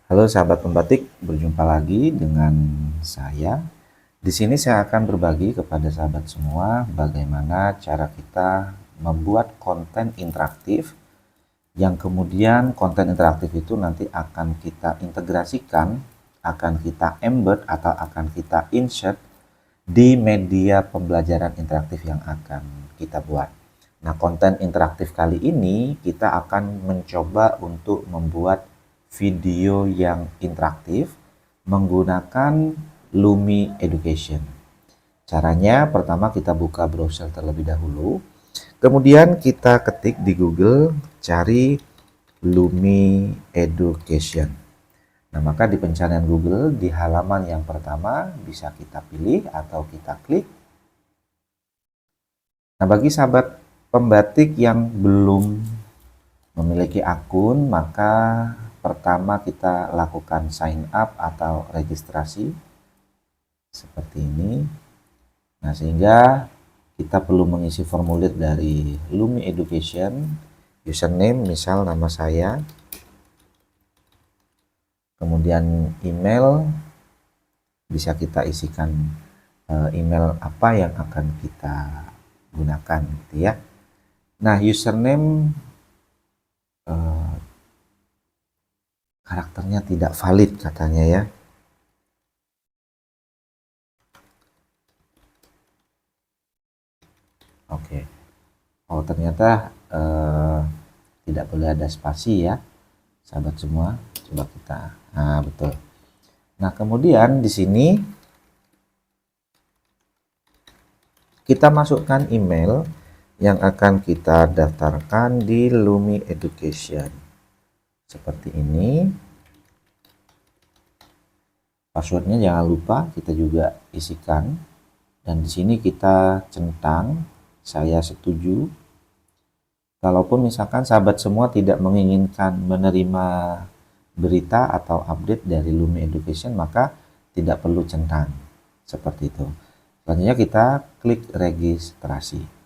Halo sahabat pembatik, berjumpa lagi dengan saya. Di sini saya akan berbagi kepada sahabat semua bagaimana cara kita membuat konten interaktif yang kemudian konten interaktif itu nanti akan kita integrasikan, akan kita embed atau akan kita insert di media pembelajaran interaktif yang akan kita buat. Nah, konten interaktif kali ini kita akan mencoba untuk membuat video yang interaktif menggunakan Lumi Education. Caranya pertama kita buka browser terlebih dahulu, kemudian kita ketik di Google, cari Lumi Education. Nah, maka di pencarian Google di halaman yang pertama bisa kita pilih atau kita klik. Nah, bagi sahabat pembatik yang belum memiliki akun, maka pertama kita lakukan sign up atau registrasi seperti ini. Nah, sehingga kita perlu mengisi formulir dari Lumi Education, username misal nama saya, kemudian email bisa kita isikan email apa yang akan kita gunakan gitu ya. Nah, username karakternya tidak valid katanya ya. Oke. Oh, ternyata tidak boleh ada spasi ya, sahabat semua. Coba kita, nah betul. Nah, kemudian di sini kita masukkan email yang akan kita daftarkan di Lumi Education. Seperti ini. Passwordnya jangan lupa kita juga isikan. Dan di sini kita centang, saya setuju. Kalaupun misalkan sahabat semua tidak menginginkan menerima berita atau update dari Lumi Education, maka tidak perlu centang. Seperti itu. Selanjutnya kita klik registrasi.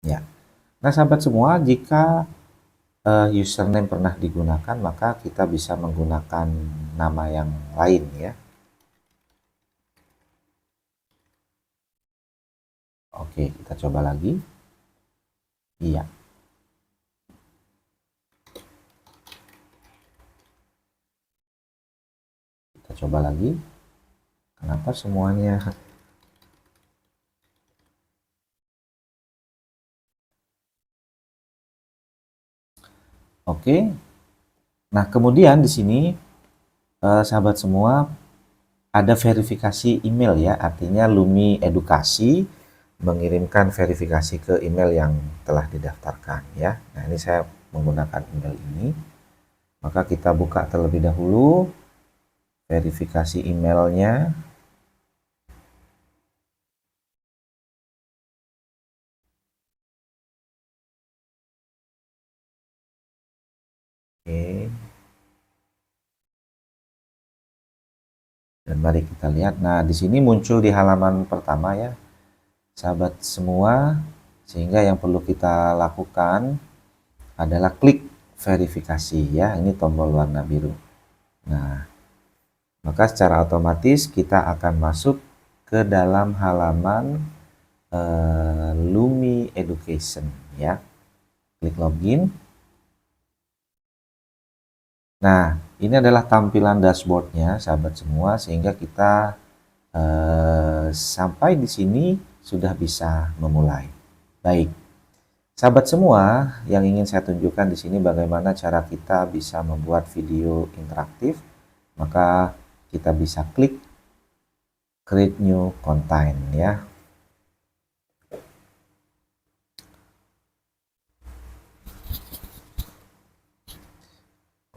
Ya. Nah, sahabat semua, jika username pernah digunakan, maka kita bisa menggunakan nama yang lain ya. Oke, kita coba lagi. Iya. Kita coba lagi. Kenapa semuanya? Oke. Nah, kemudian di sini sahabat semua ada verifikasi email ya, artinya Lumi Edukasi mengirimkan verifikasi ke email yang telah didaftarkan ya. Nah, ini saya menggunakan email ini. Maka kita buka terlebih dahulu verifikasi emailnya. Oke. Dan mari kita lihat. Nah, di sini muncul di halaman pertama ya, sahabat semua, sehingga yang perlu kita lakukan adalah klik verifikasi ya. Ini tombol warna biru. Nah, maka secara otomatis kita akan masuk ke dalam halaman Lumi Education ya. Klik login. Nah, ini adalah tampilan dashboardnya sahabat semua, sehingga kita sampai di sini sudah bisa memulai. Baik, sahabat semua, yang ingin saya tunjukkan di sini bagaimana cara kita bisa membuat video interaktif. Maka kita bisa klik create new content ya.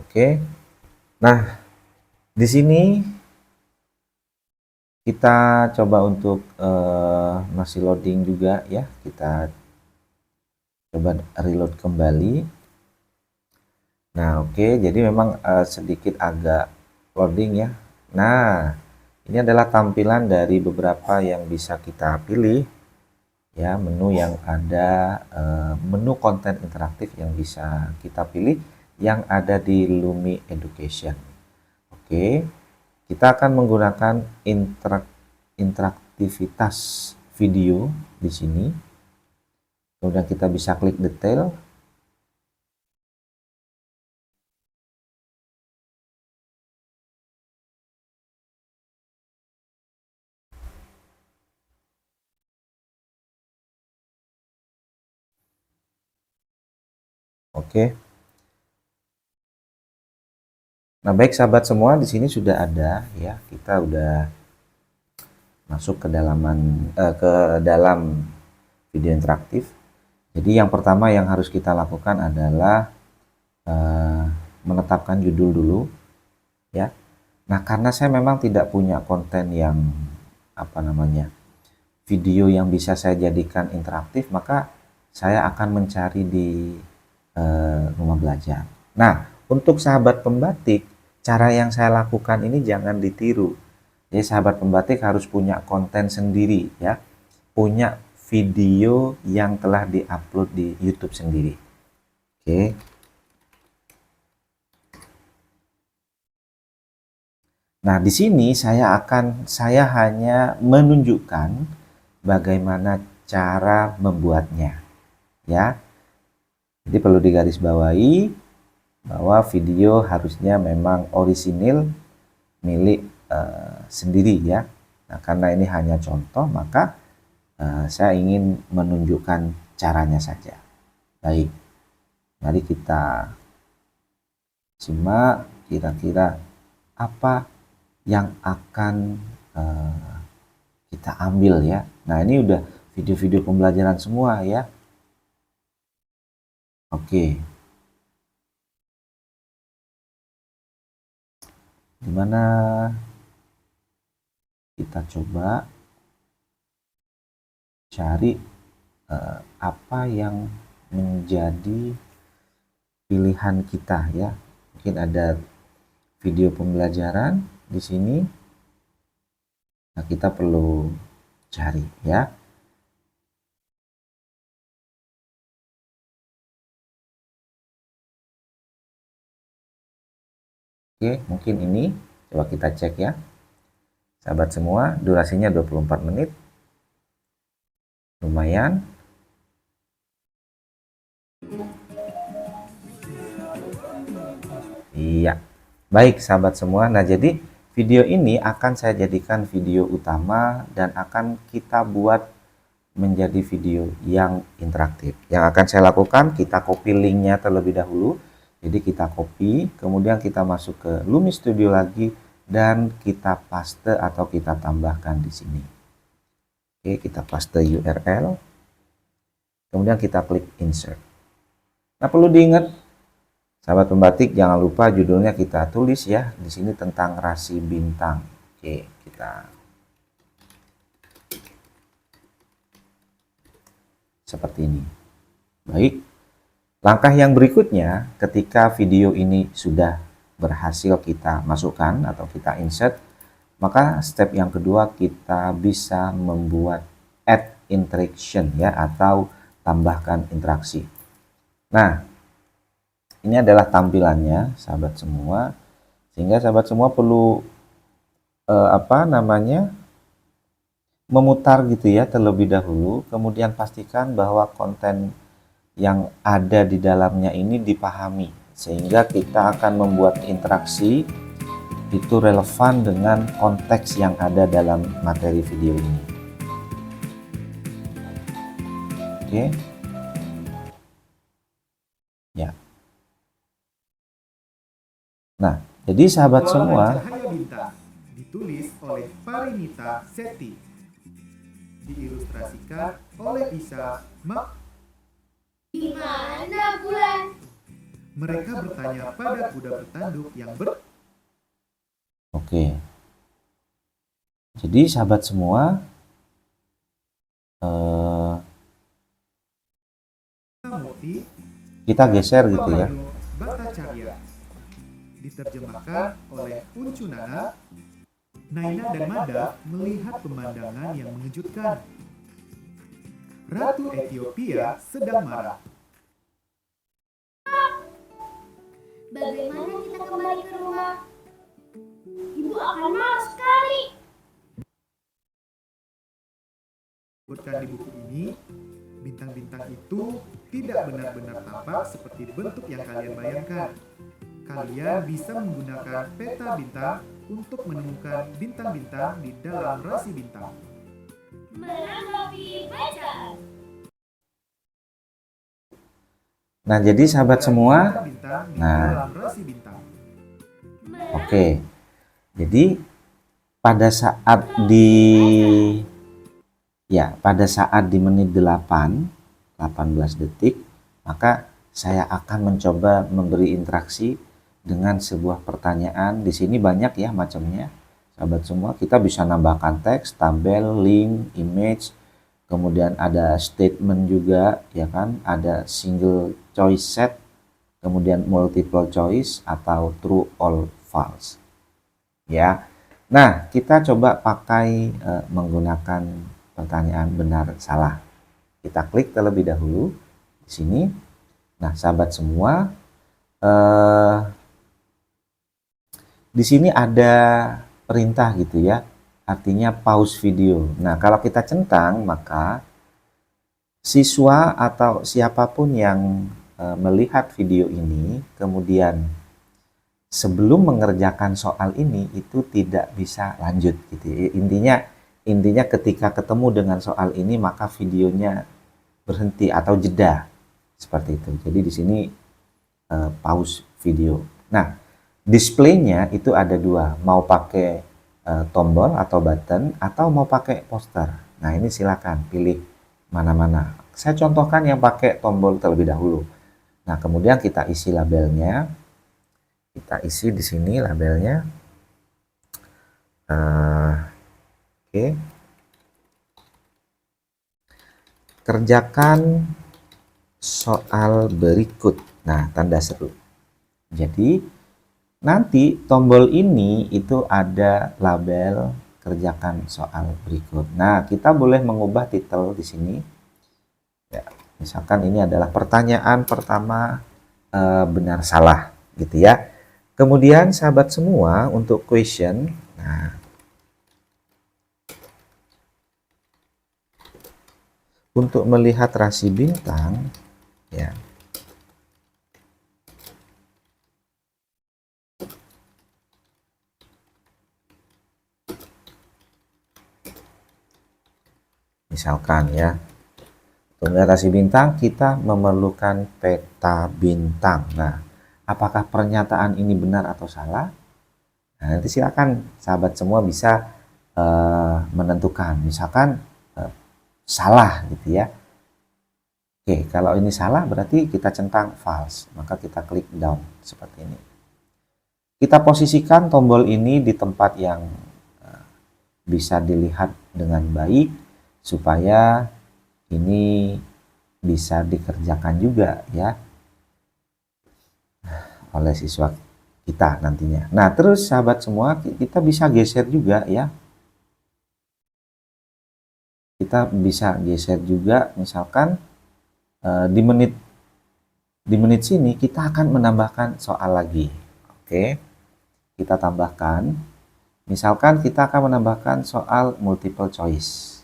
Oke. Nah, di sini kita coba untuk masih loading juga ya. Kita coba reload kembali. Nah, oke. Jadi memang sedikit agak loading ya. Nah, ini adalah tampilan dari beberapa yang bisa kita pilih ya, menu yang ada menu konten interaktif yang bisa kita pilih yang ada di Lumi Education. Oke, kita akan menggunakan interaktivitas video di sini. Kemudian kita bisa klik detail. Oke. Nah, baik sahabat semua, di sini sudah ada ya. Kita udah masuk ke dalam video interaktif. Jadi yang pertama yang harus kita lakukan adalah menetapkan judul dulu ya. Nah, karena saya memang tidak punya konten yang video yang bisa saya jadikan interaktif, maka saya akan mencari di rumah belajar. Nah, untuk sahabat pembatik, cara yang saya lakukan ini jangan ditiru. Jadi sahabat pembatik harus punya konten sendiri ya, punya video yang telah diupload di YouTube sendiri. Oke. Nah, di sini saya hanya menunjukkan bagaimana cara membuatnya ya. Jadi perlu digarisbawahi bahwa video harusnya memang orisinil milik sendiri ya. Nah, karena ini hanya contoh, maka saya ingin menunjukkan caranya saja. Baik, mari kita simak kira-kira apa yang akan kita ambil ya. Nah, ini udah video-video pembelajaran semua ya. Oke. Dimana kita coba cari apa yang menjadi pilihan kita ya. Mungkin ada video pembelajaran di sini. Nah, kita perlu cari ya. Oke, mungkin ini coba kita cek ya. Sahabat semua, durasinya 24 menit. Lumayan. Iya. Baik sahabat semua. Nah, jadi video ini akan saya jadikan video utama dan akan kita buat menjadi video yang interaktif. Yang akan saya lakukan, kita copy linknya terlebih dahulu. Jadi kita copy, kemudian kita masuk ke Lumi Studio lagi dan kita paste atau kita tambahkan di sini. Oke, kita paste URL. Kemudian kita klik insert. Nah, perlu diingat sahabat pembatik, jangan lupa judulnya kita tulis ya di sini tentang rasi bintang. Oke, kita seperti ini. Baik. Langkah yang berikutnya, ketika video ini sudah berhasil kita masukkan atau kita insert, maka step yang kedua kita bisa membuat add interaction ya, atau tambahkan interaksi. Nah, ini adalah tampilannya sahabat semua, sehingga sahabat semua perlu memutar gitu ya terlebih dahulu, kemudian pastikan bahwa konten yang ada di dalamnya ini dipahami, sehingga kita akan membuat interaksi itu relevan dengan konteks yang ada dalam materi video ini. Oke. Ya. Nah, jadi sahabat semua, Cahaya Bintang ditulis oleh Parinita Seti, diilustrasikan oleh Isa Mak. Di mana bulan? Mereka bertanya pada kuda bertanduk yang Oke. Jadi sahabat semua, bermutih kita geser gitu ya. Bhattacharya. Diterjemahkan oleh Uncunana. Naina dan Mada melihat pemandangan yang mengejutkan. Ratu Ethiopia sedang marah. Bagaimana kita kembali ke rumah? Ibu akan marah sekali. Sebutkan di buku ini, bintang-bintang itu tidak benar-benar tampak seperti bentuk yang kalian bayangkan. Kalian bisa menggunakan peta bintang untuk menemukan bintang-bintang di dalam rasi bintang. Menanggapi bacaan. Nah, jadi sahabat semua, Bintang-bintang di Nah. dalam rasi bintang. oke. Jadi pada saat di menit 18 detik, maka saya akan mencoba memberi interaksi dengan sebuah pertanyaan. Di sini banyak ya macamnya, sahabat semua. Kita bisa nambahkan teks, tabel, link, image, kemudian ada statement juga, ya kan? Ada single choice set, kemudian multiple choice atau true or false. Ya. Nah, kita coba pakai menggunakan pertanyaan benar salah. Kita klik terlebih dahulu di sini. Nah, sahabat semua, di sini ada perintah gitu ya, artinya pause video. Nah, kalau kita centang, maka siswa atau siapapun yang melihat video ini, kemudian sebelum mengerjakan soal ini itu tidak bisa lanjut gitu. Intinya ketika ketemu dengan soal ini maka videonya berhenti atau jeda seperti itu. Jadi di sini pause video. Nah, displaynya itu ada dua, mau pakai tombol atau button atau mau pakai poster. Nah, ini silakan pilih mana-mana. Saya contohkan yang pakai tombol terlebih dahulu. Nah, kemudian kita isi labelnya. Kita isi di sini labelnya. Oke. Kerjakan soal berikut. Nah, tanda seru. Jadi, nanti tombol ini itu ada label kerjakan soal berikut. Nah, kita boleh mengubah titel di sini. Ya, misalkan ini adalah pertanyaan pertama benar salah gitu ya. Kemudian sahabat semua untuk question, nah untuk melihat rasi bintang ya. Misalkan ya, untuk melihat rasi bintang kita memerlukan peta bintang. Nah, apakah pernyataan ini benar atau salah? Nah, nanti silakan sahabat semua bisa menentukan. Misalkan salah gitu ya. Oke, kalau ini salah berarti kita centang false. Maka kita klik down seperti ini. Kita posisikan tombol ini di tempat yang bisa dilihat dengan baik supaya ini bisa dikerjakan juga ya oleh siswa kita nantinya. Nah, terus sahabat semua kita bisa geser juga ya. Kita bisa geser juga misalkan di menit sini kita akan menambahkan soal lagi. Oke. Kita tambahkan. Misalkan kita akan menambahkan soal multiple choice.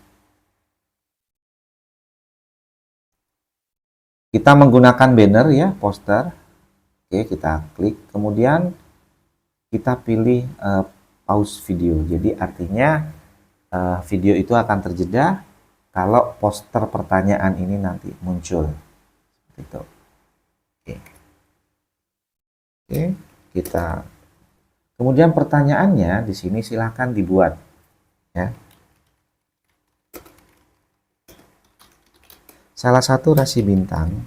Kita menggunakan banner ya, poster. Oke, kita klik. Kemudian kita pilih pause video. Jadi artinya video itu akan terjeda kalau poster pertanyaan ini nanti muncul. Itu. Oke. Oke, kita. Kemudian pertanyaannya di sini silahkan dibuat. Ya. Salah satu rasi bintang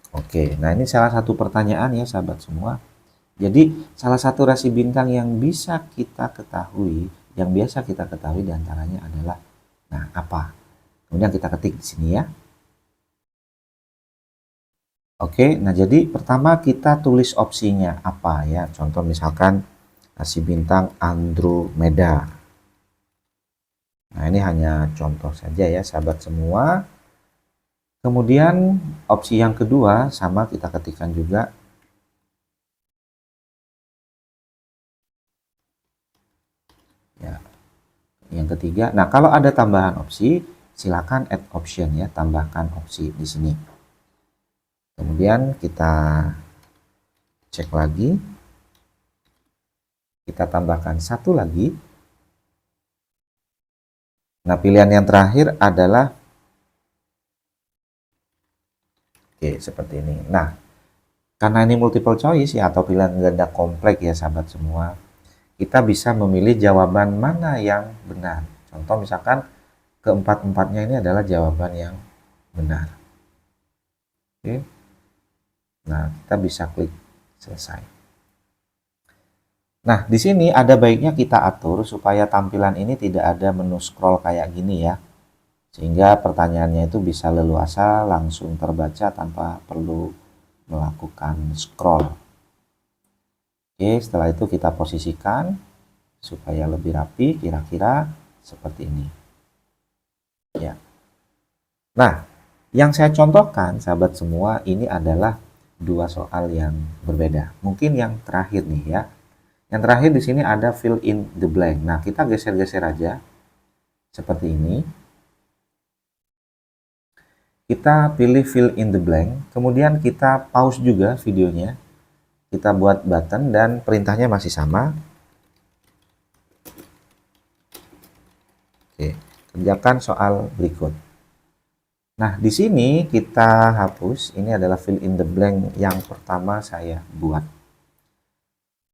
Oke, nah ini salah satu pertanyaan ya sahabat semua. Jadi salah satu rasi bintang yang bisa kita ketahui, yang biasa kita ketahui diantaranya adalah, nah apa? Kemudian kita ketik di sini ya. Oke, nah jadi pertama kita tulis opsinya apa ya. Contoh misalkan kasih bintang Andromeda. Nah, ini hanya contoh saja ya, sahabat semua. Kemudian opsi yang kedua sama kita ketikkan juga. Ya, yang ketiga. Nah, kalau ada tambahan opsi, silakan add option ya, tambahkan opsi di sini. Kemudian kita cek lagi. Kita tambahkan satu lagi. Nah, pilihan yang terakhir adalah oke, seperti ini. Nah, karena ini multiple choice ya atau pilihan ganda kompleks ya sahabat semua, kita bisa memilih jawaban mana yang benar. Contoh misalkan keempat-empatnya ini adalah jawaban yang benar. Oke. Nah, kita bisa klik selesai. Nah, di sini ada baiknya kita atur supaya tampilan ini tidak ada menu scroll kayak gini ya. Sehingga pertanyaannya itu bisa leluasa langsung terbaca tanpa perlu melakukan scroll. Oke, setelah itu kita posisikan supaya lebih rapi, kira-kira seperti ini. Ya. Nah, yang saya contohkan, sahabat semua, ini adalah dua soal yang berbeda. Mungkin yang terakhir nih ya. Yang terakhir di sini ada fill in the blank. Nah, kita geser-geser aja seperti ini. Kita pilih fill in the blank, kemudian kita pause juga videonya. Kita buat button dan perintahnya masih sama. Oke, kerjakan soal berikut. Nah, di sini kita hapus. Ini adalah fill in the blank yang pertama saya buat.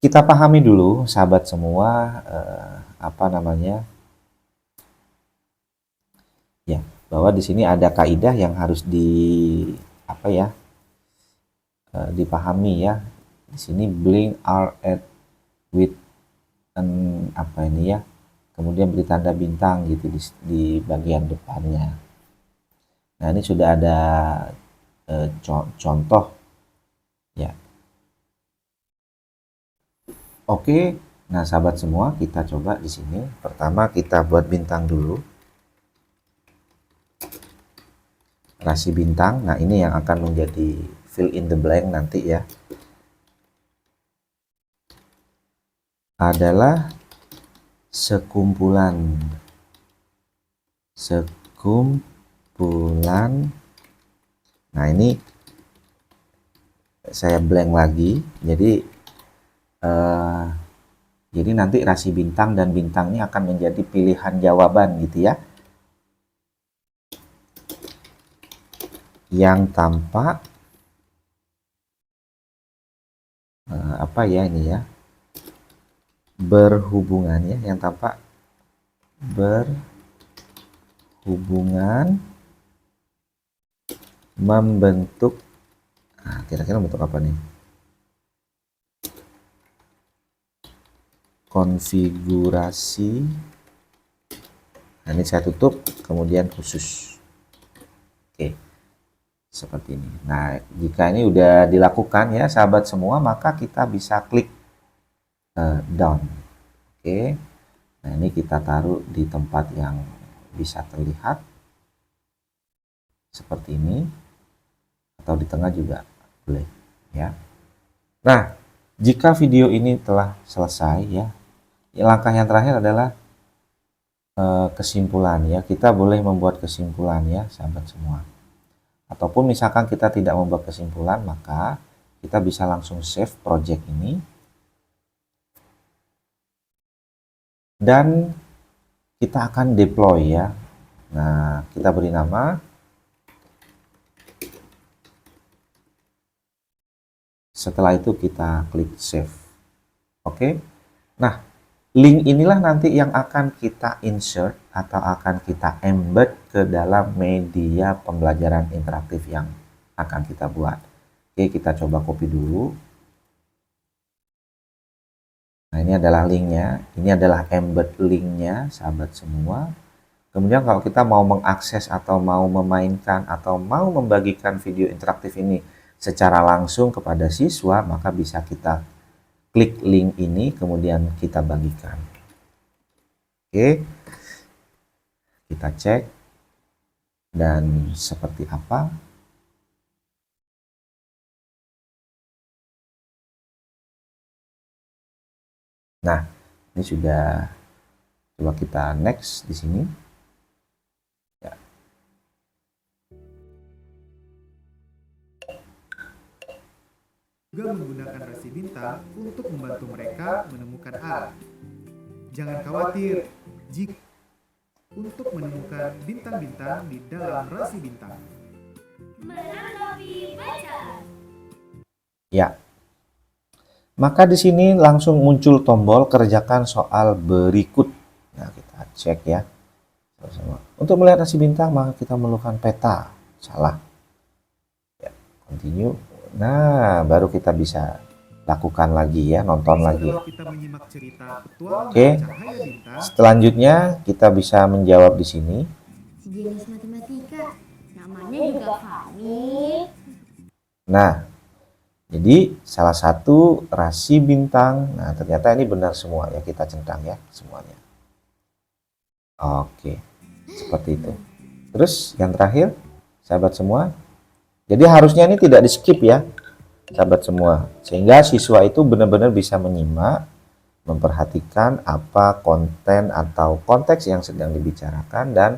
Kita pahami dulu, sahabat semua, apa namanya? Ya, bahwa di sini ada kaidah yang harus dipahami ya. Di sini blank are add with apa ini ya. Kemudian beri tanda bintang gitu di bagian depannya. Nah, ini sudah ada contoh ya. Oke, nah sahabat semua, kita coba di sini. Pertama kita buat bintang dulu. Rasi bintang. Nah, ini yang akan menjadi fill in the blank nanti ya. Adalah sekumpulan nah ini saya blank lagi jadi nanti rasi bintang dan bintang ini akan menjadi pilihan jawaban gitu ya yang tampak apa ya ini ya berhubungan ya yang tampak berhubungan membentuk kira-kira bentuk apa nih konfigurasi. Nah, ini saya tutup kemudian khusus. Oke, seperti ini. Nah, jika ini udah dilakukan ya sahabat semua, maka kita bisa klik down. Oke, nah ini kita taruh di tempat yang bisa terlihat seperti ini atau di tengah juga boleh ya. Nah, jika video ini telah selesai ya, langkah yang terakhir adalah kesimpulan ya. Kita boleh membuat kesimpulan ya sahabat semua. Ataupun misalkan kita tidak membuat kesimpulan, maka kita bisa langsung save project ini dan kita akan deploy ya. Nah, kita beri nama setelah itu kita klik save. Oke. Nah, link inilah nanti yang akan kita insert atau akan kita embed ke dalam media pembelajaran interaktif yang akan kita buat. Oke, kita coba copy dulu. Nah, ini adalah linknya. Ini adalah embed linknya, sahabat semua. Kemudian kalau kita mau mengakses atau mau memainkan atau mau membagikan video interaktif ini secara langsung kepada siswa, maka bisa kita klik link ini kemudian kita bagikan. Oke, kita cek dan seperti apa. Nah, ini sudah, coba kita next di sini. Ya. Juga menggunakan rasi bintang untuk membantu mereka menemukan arah. Jangan khawatir jika untuk menemukan bintang-bintang di dalam rasi bintang. Menanggapi baca. Ya. Maka di sini langsung muncul tombol kerjakan soal berikut. Nah, kita cek ya. Untuk melihat rasi bintang maka kita memerlukan peta. Salah. Ya, continue. Nah, baru kita bisa lakukan lagi ya, nonton lagi. Setelah kita menyimak cerita petualangan Oke. cahaya bintang, Selanjutnya kita bisa menjawab di sini. Sejenis matematika. Namanya juga Fahmi. Nah, jadi salah satu rasi bintang. Nah, ternyata ini benar semua ya, kita centang ya semuanya. Oke, seperti itu. Terus yang terakhir, sahabat semua. Jadi harusnya ini tidak di skip ya, sahabat semua. Sehingga siswa itu benar-benar bisa menyimak, memperhatikan apa konten atau konteks yang sedang dibicarakan dan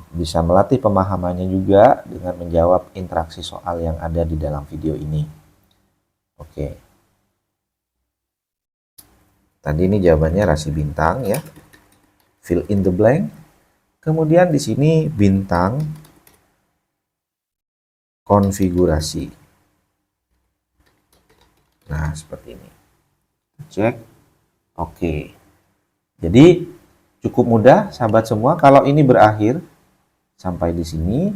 bisa melatih pemahamannya juga dengan menjawab interaksi soal yang ada di dalam video ini. Oke. Tadi ini jawabannya rasi bintang ya. Fill in the blank. Kemudian di sini bintang konfigurasi. Nah, seperti ini. Cek. Oke. Jadi cukup mudah sahabat semua. Kalau ini berakhir sampai di sini.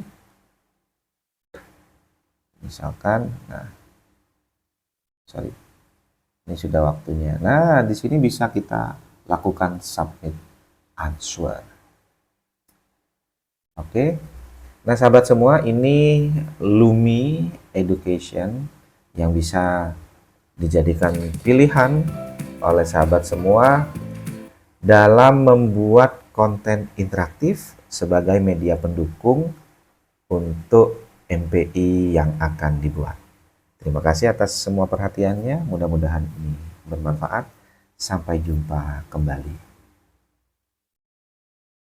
Misalkan, nah. Sorry. Ini sudah waktunya. Nah, di sini bisa kita lakukan submit answer. Oke. Nah, sahabat semua, ini Lumi Education yang bisa dijadikan pilihan oleh sahabat semua dalam membuat konten interaktif sebagai media pendukung untuk MPI yang akan dibuat. Terima kasih atas semua perhatiannya. Mudah-mudahan ini bermanfaat. Sampai jumpa kembali.